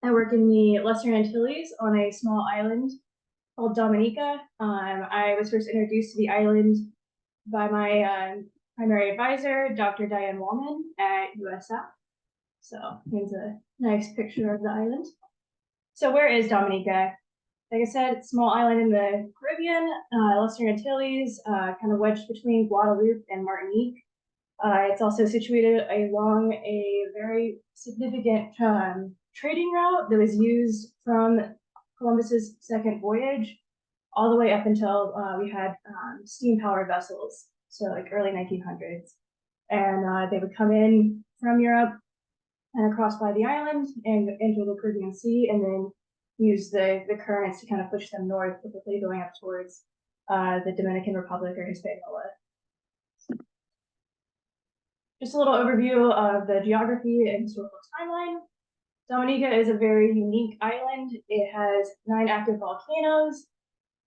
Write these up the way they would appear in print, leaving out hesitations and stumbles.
I work in the Lesser Antilles on a small island called Dominica. I was first introduced to the island by my primary advisor, Dr. Diane Wallman at USF. So here's a nice picture of the island. So where is Dominica? Like I said, it's a small island in the Caribbean, Lesser Antilles, kind of wedged between Guadeloupe and Martinique. It's also situated along a very significant trading route that was used from Columbus's second voyage all the way up until we had steam-powered vessels, so like early 1900s. And they would come in from Europe and across by the island and enter the Caribbean Sea, and then use the currents to kind of push them north, typically going up towards the Dominican Republic or Hispaniola. Just a little overview of the geography and historical timeline. Dominica is a very unique island. It has 9 active volcanoes.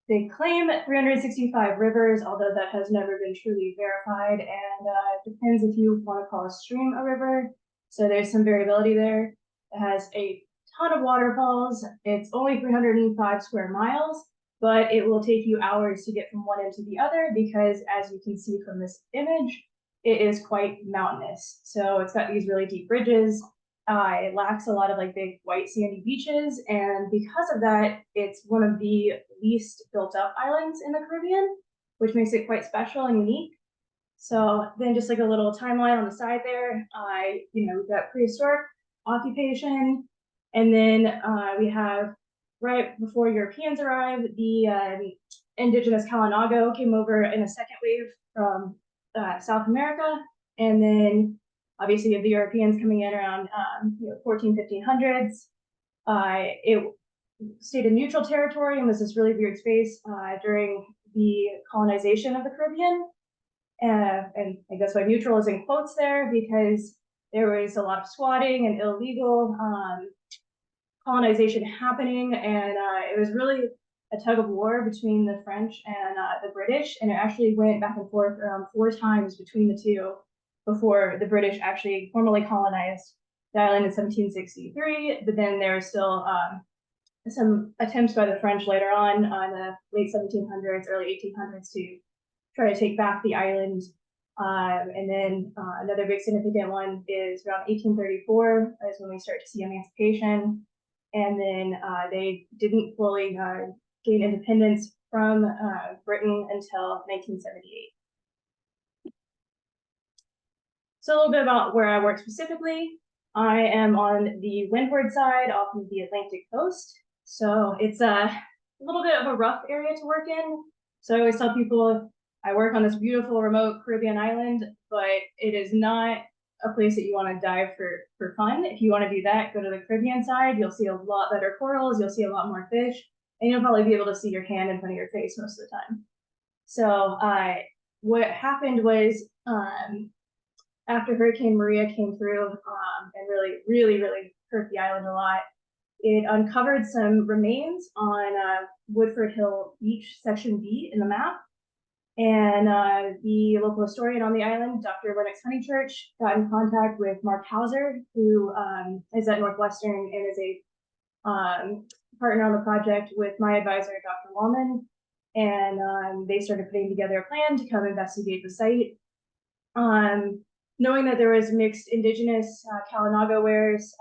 They claim 365 rivers, although that has never been truly verified, and depends if you want to call a stream a river. So there's some variability there. It has a ton of waterfalls. It's only 305 square miles, but it will take you hours to get from one end to the other because, as you can see from this image, it is quite mountainous. So it's got these really deep ridges. It lacks a lot of like big white sandy beaches, and because of that, it's one of the least built up islands in the Caribbean, which makes it quite special and unique. So then just like a little timeline on the side there, we've got prehistoric occupation, and then we have right before Europeans arrived, the indigenous Kalinago came over in a second wave from South America, and then obviously you have the Europeans coming in around 1500s. It stayed in neutral territory and was this really weird space during the colonization of the Caribbean. And I guess why neutral is in quotes there, because there was a lot of squatting and illegal colonization happening, and it was really a tug of war between the French and the British, and it actually went back and forth around 4 times between the two before the British actually formally colonized the island in 1763. But then there was still some attempts by the French later on the late 1700s, early 1800s to try to take back the island. And then another big significant one is around 1834 is when we start to see emancipation. And then they didn't fully gain independence from Britain until 1978. So a little bit about where I work specifically. I am on the windward side off of the Atlantic coast. So it's a little bit of a rough area to work in. So I always tell people I work on this beautiful remote Caribbean island, but it is not a place that you want to dive for fun. If you want to do that, go to the Caribbean side. You'll see a lot better corals. You'll see a lot more fish, and you'll probably be able to see your hand in front of your face most of the time. So what happened was after Hurricane Maria came through and really hurt the island a lot, it uncovered some remains on Woodford Hill Beach, Section B in the map. And the local historian on the island, Dr. Lennox Honeychurch, got in contact with Mark Hauser, who is at Northwestern and is a partner on the project with my advisor, Dr. Wallman. And they started putting together a plan to come investigate the site. Knowing that there was mixed indigenous Kalinago wares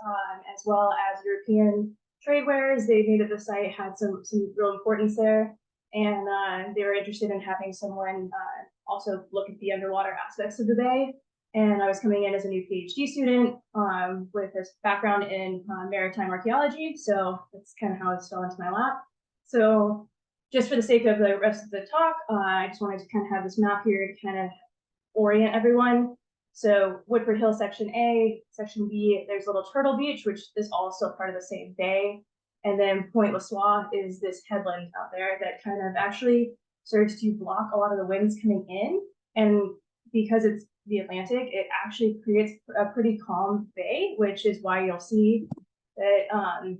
as well as European trade wares, they knew that the site had some real importance there. And they were interested in having someone also look at the underwater aspects of the bay. And I was coming in as a new PhD student with this background in maritime archaeology. So that's kind of how it fell into my lap. So just for the sake of the rest of the talk, I just wanted to kind of have this map here to kind of orient everyone. So Woodford Hill, Section A, Section B, there's Little Turtle Beach, which is all still part of the same bay. And then Point LaSoye is this headland out there that kind of actually serves to block a lot of the winds coming in. And because it's the Atlantic, it actually creates a pretty calm bay, which is why you'll see that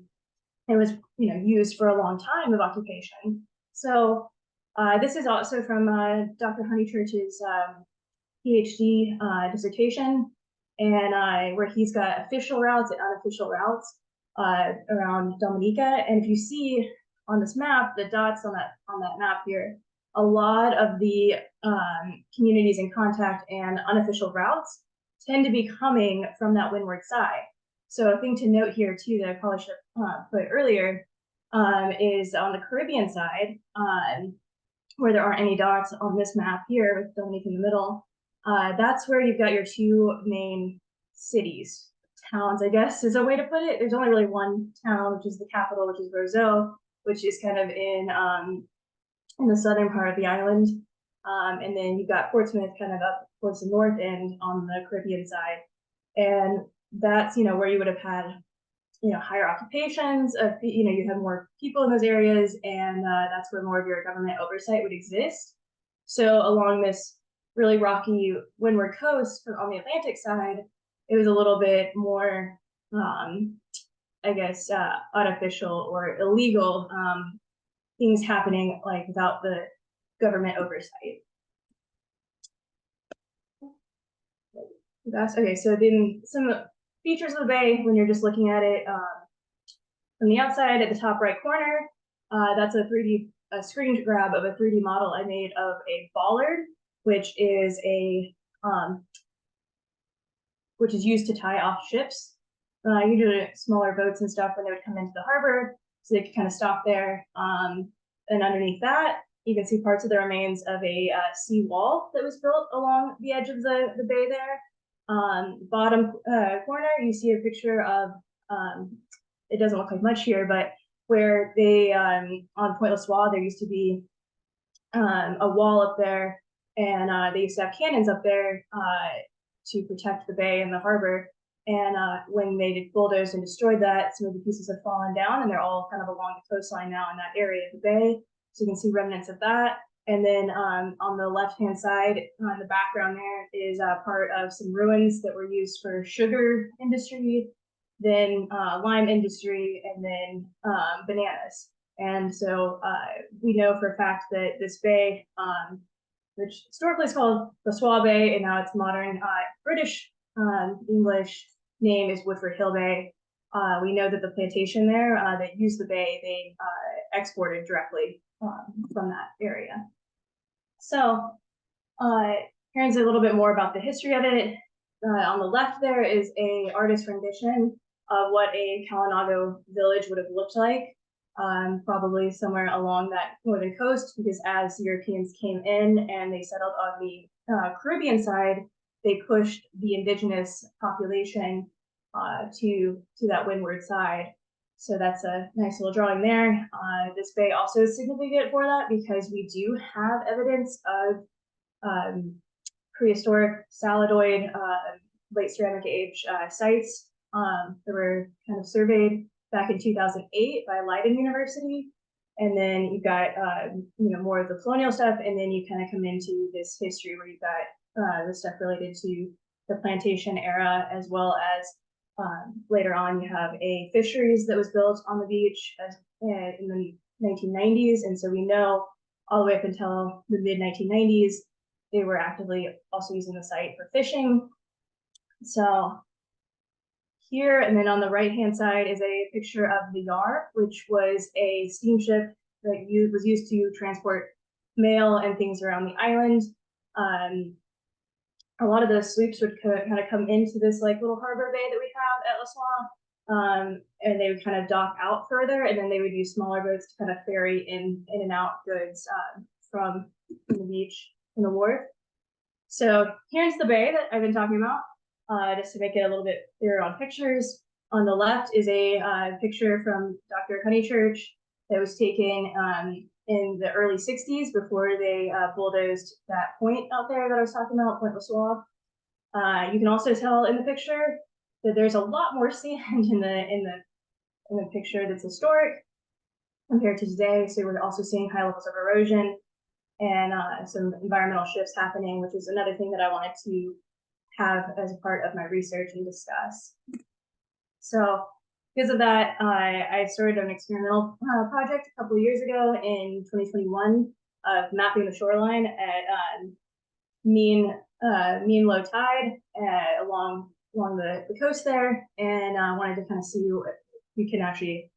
it was used for a long time of occupation. So this is also from Dr. Honeychurch's PhD dissertation, and where he's got official routes and unofficial routes. around Dominica. And if you see on this map, the dots on that map here, a lot of the communities in contact and unofficial routes tend to be coming from that windward side. So a thing to note here too that I probably should have put earlier is on the Caribbean side, where there aren't any dots on this map here with Dominica in the middle. That's where you've got your two main cities, towns, I guess is a way to put it. There's only really one town, which is the capital, which is Roseau, which is kind of in the southern part of the island. And then you've got Portsmouth kind of up towards the north end on the Caribbean side. And that's, where you would have had, higher occupations of, you have more people in those areas, and that's where more of your government oversight would exist. So along this really rocky windward coast on the Atlantic side, it was a little bit more, I guess, unofficial or illegal things happening like without the government oversight. Okay, so then some features of the bay when you're just looking at it from the outside at the top right corner, that's a screen grab of a 3D model I made of a bollard, which is used to tie off ships. Usually smaller boats and stuff when they would come into the harbor, so they could kind of stop there. And underneath that, you can see parts of the remains of a sea wall that was built along the edge of the bay there. Bottom corner, you see a picture of, it doesn't look like much here, but where they, on Point LaSoye, there used to be a wall up there, and they used to have cannons up there to protect the bay and the harbor. And when they bulldozed and destroyed that, some of the pieces have fallen down, and they're all kind of along the coastline now in that area of the bay. So you can see remnants of that. And then on the left-hand side, in the background there is part of some ruins that were used for sugar industry, then lime industry, and then bananas. And so we know for a fact that this bay, which historically is called LaSoye Bay, and now it's modern British English name is Woodford Hill Bay. We know that the plantation there that used the bay, they exported directly from that area. So here's a little bit more about the history of it. On the left there is a artist rendition of what a Kalinago village would have looked like, probably somewhere along that northern coast, because as Europeans came in and they settled on the Caribbean side, they pushed the indigenous population to that windward side. So that's a nice little drawing there. This bay also is significant for that because we do have evidence of prehistoric saladoid late ceramic age sites that were kind of surveyed back in 2008 by Leiden University. And then you've got more of the colonial stuff, and then you kind of come into this history where you've got the stuff related to the plantation era, as well as later on you have a fisheries that was built on the beach in the 1990s. And so we know all the way up until the mid 1990s, they were actively also using the site for fishing. So here, and then on the right-hand side is a picture of the Yar, which was a steamship that was used to transport mail and things around the island. A lot of the sloops would kind of come into this like little harbor bay that we have at LaSoye, and they would kind of dock out further, and then they would use smaller boats to kind of ferry in and out goods from the beach and the wharf. So here's the bay that I've been talking about, just to make it a little bit clearer on pictures. On the left is a picture from Dr. Honeychurch that was taken in the early 60s before they bulldozed that point out there that I was talking about, Point LaSoye. You can also tell in the picture that there's a lot more sand in the picture that's historic compared to today. So we're also seeing high levels of erosion and some environmental shifts happening, which is another thing that I wanted to have as a part of my research and discuss. So because of that, I started an experimental project a couple of years ago in 2021 of mapping the shoreline at mean low tide along the coast there, and I wanted to kind of see we can actually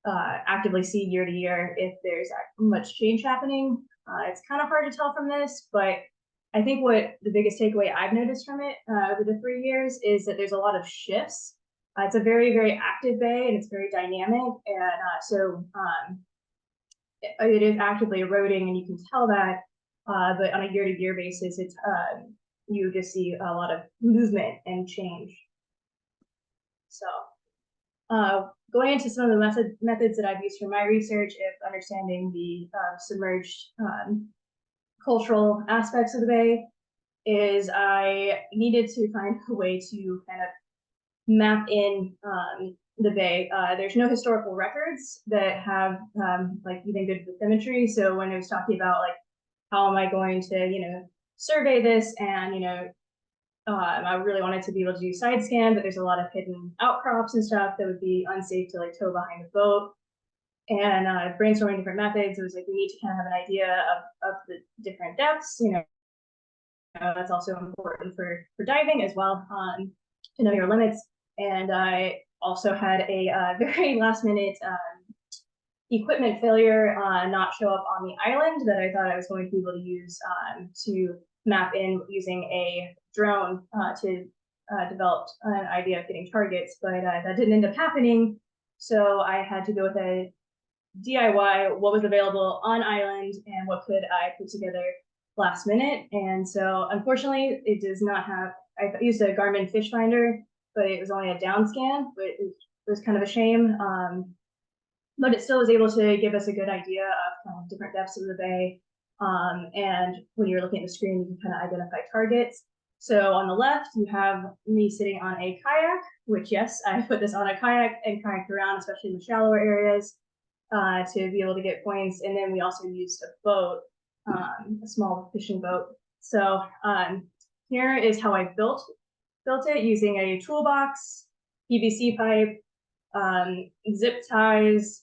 actively see year to year if there's much change happening. It's kind of hard to tell from this, but I think what the biggest takeaway I've noticed from it over the 3 years is that there's a lot of shifts. It's a very, very active bay, and it's very dynamic, and so it is actively eroding, and you can tell that. But on a year-to-year basis, it's you just see a lot of movement and change. So going into some of the methods that I've used for my research of understanding the submerged cultural aspects of the bay is I needed to find a way to kind of map in the bay. There's no historical records that have like even good bathymetry. So when I was talking about like how am I going to survey this, and I really wanted to be able to do side scan, but there's a lot of hidden outcrops and stuff that would be unsafe to like tow behind the boat. And brainstorming different methods, it was like we need to kind of have an idea of the different depths. That's also important for diving as well, to know your limits. And I also had a very last minute equipment failure not show up on the island that I thought I was going to be able to use to map in using a drone to develop an idea of getting targets, but that didn't end up happening. So I had to go with a DIY, what was available on island and what could I put together last minute. And so unfortunately it does not have, I used a Garmin FishFinder, but it was only a down scan, but it was kind of a shame. But it still was able to give us a good idea of different depths of the bay. And when you're looking at the screen, you can kind of identify targets. So on the left, you have me sitting on a kayak, which yes, I put this on a kayak and kayaked around, especially in the shallower areas, to be able to get points. And then we also used a boat, a small fishing boat. So here is how I built it using a toolbox, PVC pipe, zip ties,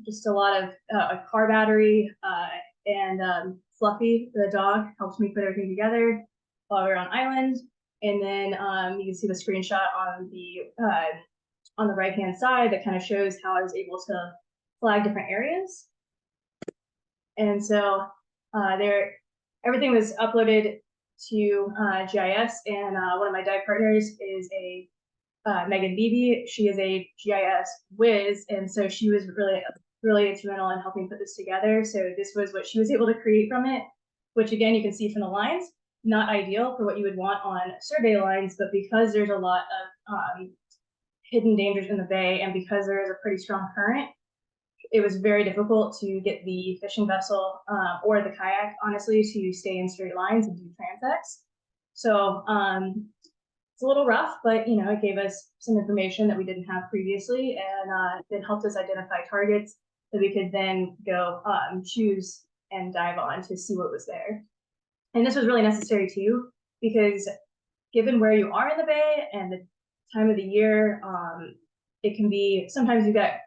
just a lot of a car battery, and Fluffy, the dog, helped me put everything together while we were on island. And then you can see the screenshot on the right-hand side that kind of shows how I was able to flag different areas. And so everything was uploaded to GIS, and one of my dive partners is a Megan Beebe. She is a GIS whiz, and so she was really instrumental in helping put this together. So this was what she was able to create from it, which again, you can see from the lines, not ideal for what you would want on survey lines, but because there's a lot of hidden dangers in the bay, and because there is a pretty strong current, it was very difficult to get the fishing vessel or the kayak, honestly, to stay in straight lines and do transects. So it's a little rough, but it gave us some information that we didn't have previously, and it helped us identify targets that we could then go choose and dive on to see what was there. And this was really necessary too, because given where you are in the bay and the time of the year, it can be, sometimes you get,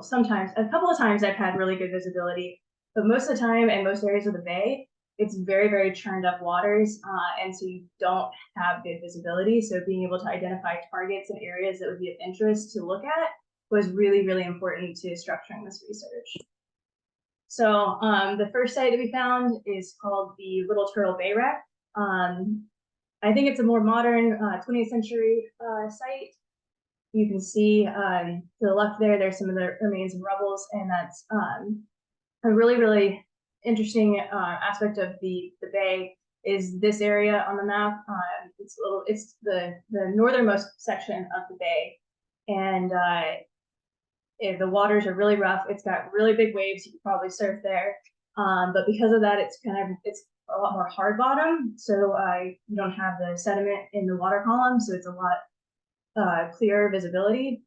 sometimes, a couple of times I've had really good visibility, but most of the time in most areas of the bay, it's very, very churned up waters, and so you don't have good visibility. So being able to identify targets and areas that would be of interest to look at was really, really important to structuring this research. So the first site that we found is called the Little Turtle Bay Wreck. I think it's a more modern 20th century site. You can see to the left there's some of the remains of rubbles, and that's a really, really interesting aspect of the bay is this area on the map. It's the northernmost section of the bay, and the waters are really rough. It's got really big waves. You could probably surf there, but because of that, it's a lot more hard bottom. So you don't have the sediment in the water column, so it's a lot clearer visibility.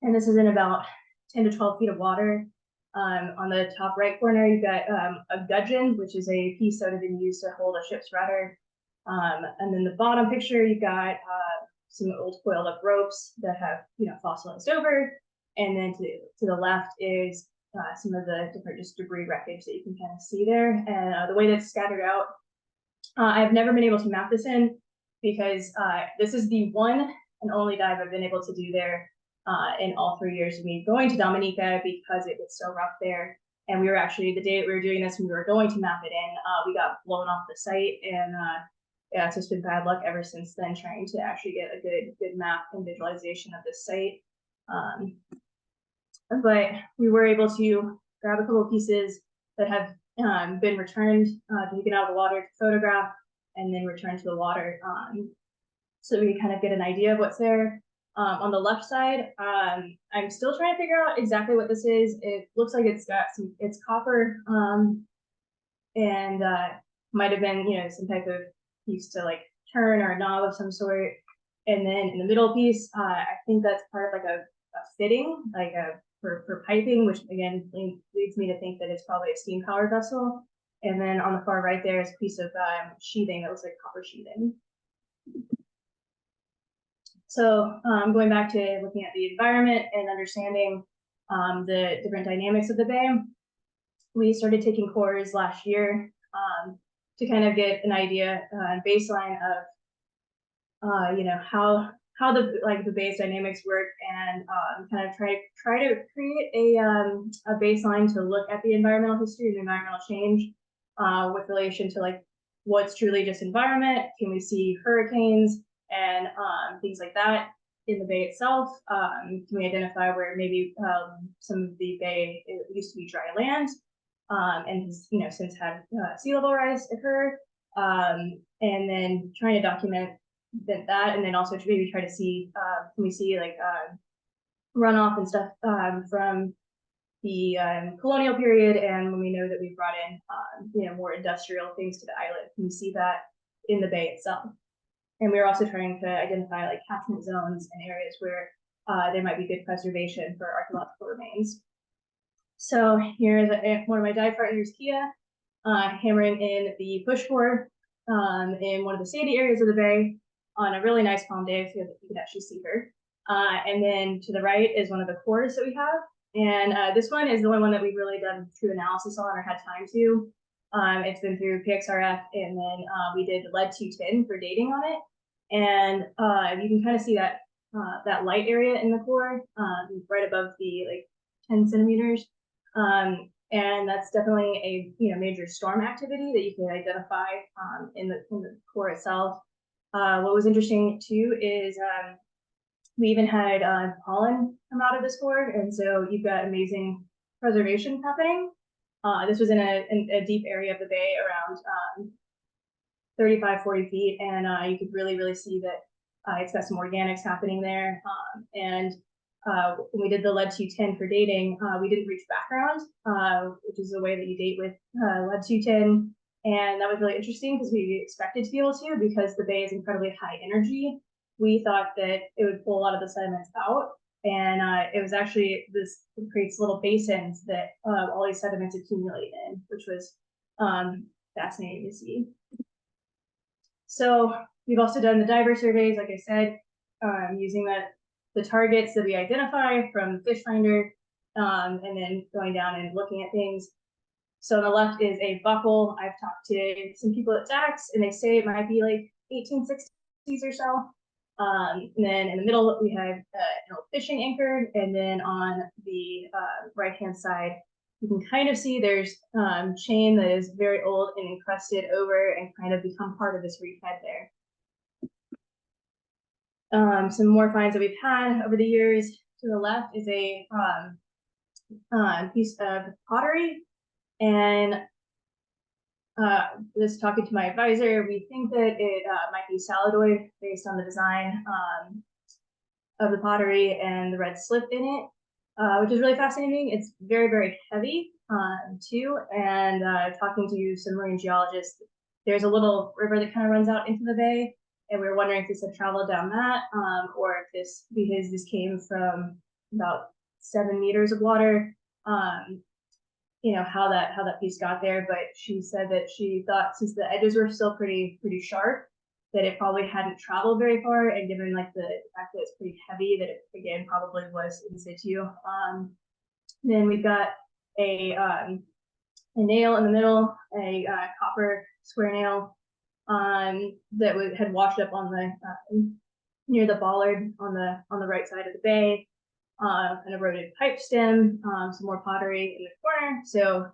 And this is in about 10 to 12 feet of water. On the top right corner, you've got a gudgeon, which is a piece that would have been used to hold a ship's rudder. And then the bottom picture, you've got some old coiled up ropes that have fossilized over. And then to the left is some of the different just debris wreckage that you can kind of see there. And the way that's scattered out, I've never been able to map this in because this is the one and only dive I've been able to do there in all 3 years of me going to Dominica because it was so rough there. And we were actually, the day that we were doing this and we were going to map it in, we got blown off the site, and yeah, it's just been bad luck ever since then, trying to actually get a good map and visualization of this site. But we were able to grab a couple of pieces that have been returned, taken out of the water to photograph, and then returned to the water, so we can kind of get an idea of what's there. On the left side, I'm still trying to figure out exactly what this is. It looks like it's got it's copper, and might have been, you know, some type of piece to like turn or a knob of some sort. And then in the middle piece, I think that's part of like a fitting, like for piping, which again leads me to think that it's probably a steam powered vessel. And then on the far right there is a piece of sheathing that looks like copper sheathing. So going back to looking at the environment and understanding the different dynamics of the bay, we started taking cores last year to kind of get an idea, baseline of you know, how the bay's dynamics work, and kind of try to create a baseline to look at the environmental history and environmental change with relation to like what's truly just environment. Can we see hurricanes and things like that in the bay itself? Can we identify where maybe some of the bay, it used to be dry land, and has, you know, since had sea level rise occur, and then trying to document that, and then also to maybe try to see, can we see like runoff and stuff from the colonial period, and when we know that we've brought in you know, more industrial things to the island, can we see that in the bay itself? And we're also trying to identify like catchment zones and areas where there might be good preservation for archaeological remains. So here's one of my dive partners, Kia, hammering in the push core in one of the sandy areas of the bay on a really nice calm day, so that you can actually see her. And then to the right is one of the cores that we have. And this one is the only one that we've really done true analysis on or had time to. It's been through PXRF, and then we did lead-210 for dating on it. And you can kind of see that that light area in the core, right above the like 10 centimeters. And that's definitely a, you know, major storm activity that you can identify in the core itself. What was interesting too is we even had pollen come out of this core, and so you've got amazing preservation happening. This was in a deep area of the bay, around 35, 40 feet, and you could really see that it's got some organics happening there. And when we did the lead-210 for dating, we didn't reach background, which is the way that you date with lead-210. And that was really interesting because we expected to be able to, because the bay is incredibly high energy. We thought that it would pull a lot of the sediments out. And it was actually, this creates little basins that all these sediments accumulate in, which was fascinating to see. So we've also done the diver surveys, like I said, using the targets that we identify from FishFinder, and then going down and looking at things. So on the left is a buckle. I've talked to some people at DAX, and they say it might be like 1860s or so. And then in the middle, we have an old fishing anchor. And then on the right-hand side, you can kind of see there's chain that is very old and encrusted over and kind of become part of this reef bed there. Some more finds that we've had over the years. To the left is a piece of pottery. And just talking to my advisor, we think that it might be saladoid based on the design of the pottery and the red slip in it, which is really fascinating. It's very heavy too. And talking to some marine geologists, there's a little river that kind of runs out into the bay, and we were wondering if this had traveled down that, or if this, because this came from about 7 meters of water. You know, how that piece got there, but she said that she thought, since the edges were still pretty sharp, that it probably hadn't traveled very far, and given like the fact that it's pretty heavy, that it again probably was in situ. Then we've got a nail in the middle, a copper square nail that had washed up on the near the bollard on the right side of the bay. an eroded pipe stem, some more pottery in the corner. So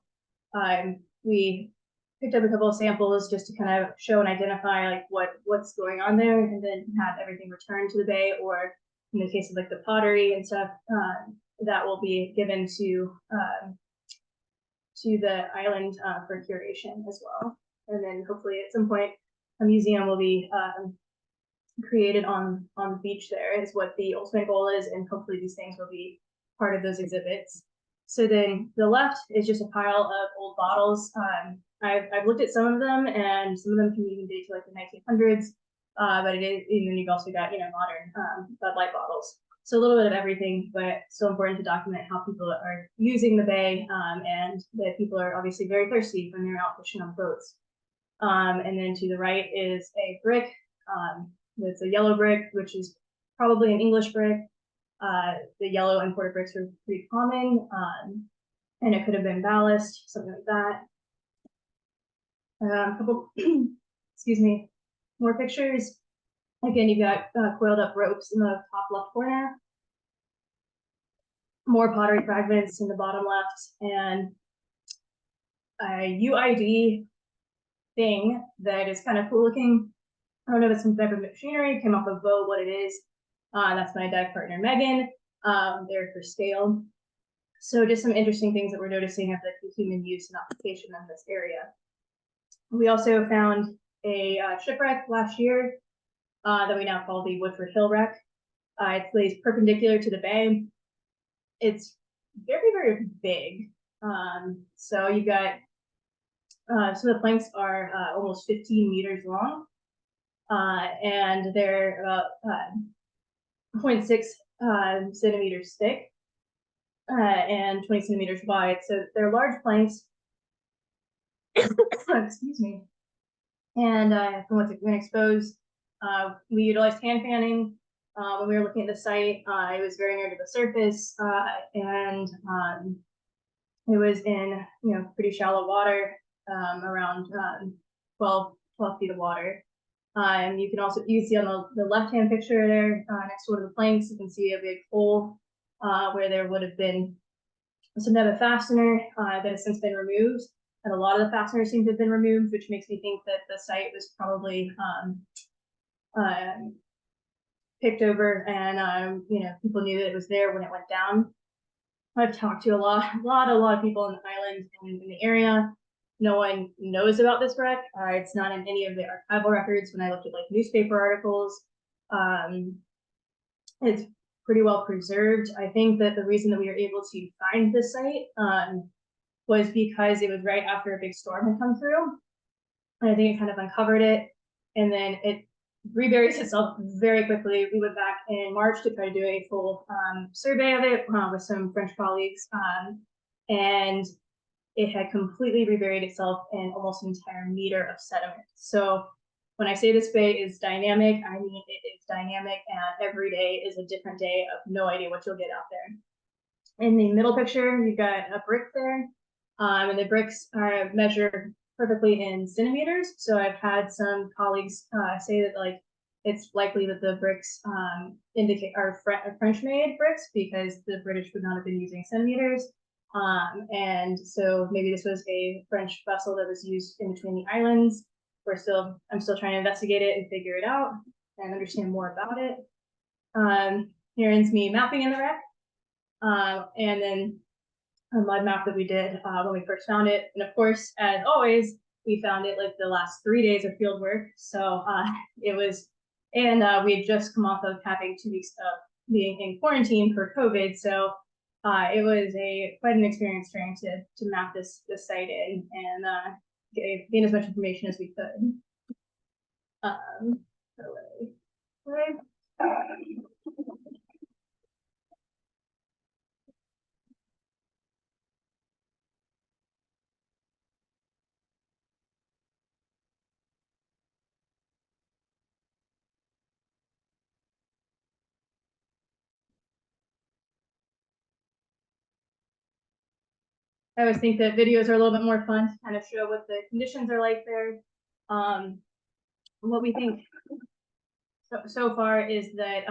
we picked up a couple of samples just to kind of show and identify like what's going on there, and then have everything returned to the bay, or in the case of like the pottery and stuff, that will be given to the island for curation as well. And then hopefully at some point a museum will be created on the beach there, is what the ultimate goal is, and hopefully these things will be part of those exhibits. So then the left is just a pile of old bottles. I've looked at some of them, and some of them can even date to like the 1900s, but it is, and then you've also got, you know, modern Bud Light bottles. So a little bit of everything, but still important to document how people are using the bay, and that people are obviously very thirsty when they're out fishing on boats. And then to the right is a brick. It's a yellow brick, which is probably an English brick. The yellow imported bricks are pretty common, and it could have been ballast, something like that. A couple, excuse me, more pictures. Again, you've got coiled up ropes in the top left corner. More pottery fragments in the bottom left, and a UID thing that is kind of cool looking. I don't know if it's some type of machinery, came off a boat, what it is. That's my dive partner, Megan. They're for scale. So just some interesting things that we're noticing of the human use and application in this area. We also found a shipwreck last year that we now call the Woodford Hill wreck. It lays perpendicular to the bay. It's very, very big. So you've got, some of the planks are almost 15 meters long. And they're about 0.6 centimeters thick and 20 centimeters wide. So they're large planks. Excuse me. And from what's been exposed, we utilized hand fanning when we were looking at the site. It was very near to the surface, and it was in, you know, pretty shallow water, around 12 feet of water. And you can also, you see on the left-hand picture there, next to one of the planks, you can see a big hole where there would have been some type of fastener that has since been removed. And a lot of the fasteners seem to have been removed, which makes me think that the site was probably picked over, and you know, people knew that it was there when it went down. I've talked to a lot of people on the island and in the area. No one knows about this wreck. It's not in any of the archival records. When I looked at like newspaper articles, it's pretty well preserved. I think that the reason that we were able to find this site was because it was right after a big storm had come through. And I think it kind of uncovered it, and then it reburies itself very quickly. We went back in March to try to do a full survey of it with some French colleagues, and it had completely reburied itself in almost an entire meter of sediment. So when I say this bay is dynamic, I mean it is dynamic, and every day is a different day of no idea what you'll get out there. In the middle picture, you've got a brick there, and the bricks are measured perfectly in centimeters. So I've had some colleagues say that like it's likely that the bricks are French-made bricks, because the British would not have been using centimeters. And so maybe this was a French vessel that was used in between the islands. I'm still trying to investigate it and figure it out and understand more about it. Here ends me mapping in the wreck, and then a mud map that we did when we first found it. And of course, as always, we found it like the last 3 days of field work. So it was, and we had just come off of having 2 weeks of being in quarantine for COVID. So it was quite an experience trying to map this site in and gain as much information as we could. I always think that videos are a little bit more fun to kind of show what the conditions are like there. What we think so far is that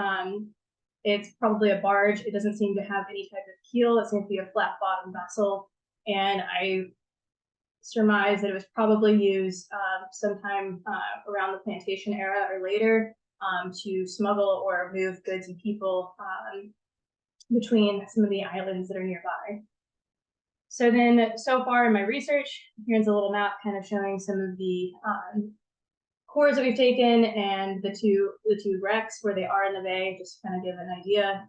It's probably a barge. It doesn't seem to have any type of keel. It seems to be a flat bottom vessel. And I surmise that it was probably used sometime around the plantation era or later to smuggle or move goods and people between some of the islands that are nearby. So then, so far in my research, here's a little map kind of showing some of the cores that we've taken and the two wrecks where they are in the bay, just to kind of give an idea,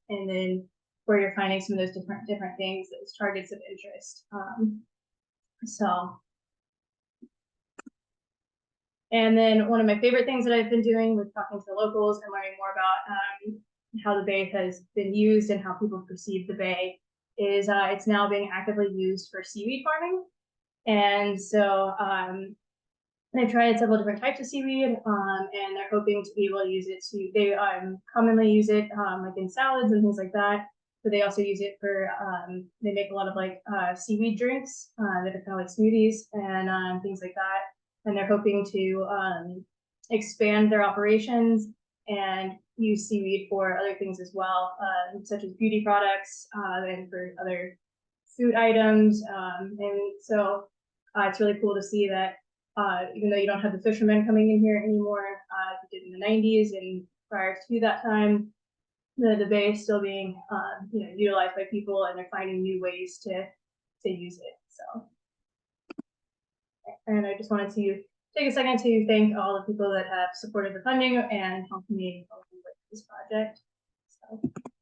and then where you're finding some of those different things, those targets of interest. And then one of my favorite things that I've been doing with talking to the locals and learning more about how the bay has been used and how people perceive the bay is it's now being actively used for seaweed farming. And so they've tried several different types of seaweed, and they're hoping to be able to use it to, they commonly use it like in salads and things like that, but they also use it for, they make a lot of like seaweed drinks that are kind of like smoothies and things like that. And they're hoping to expand their operations and use seaweed for other things as well, such as beauty products and for other food items. And so it's really cool to see that even though you don't have the fishermen coming in here anymore, you did in the 90s and prior to that time, the bay is still being utilized by people, and they're finding new ways to use it. So, and I just wanted to take a second to thank all the people that have supported the funding and helped me with this project. So.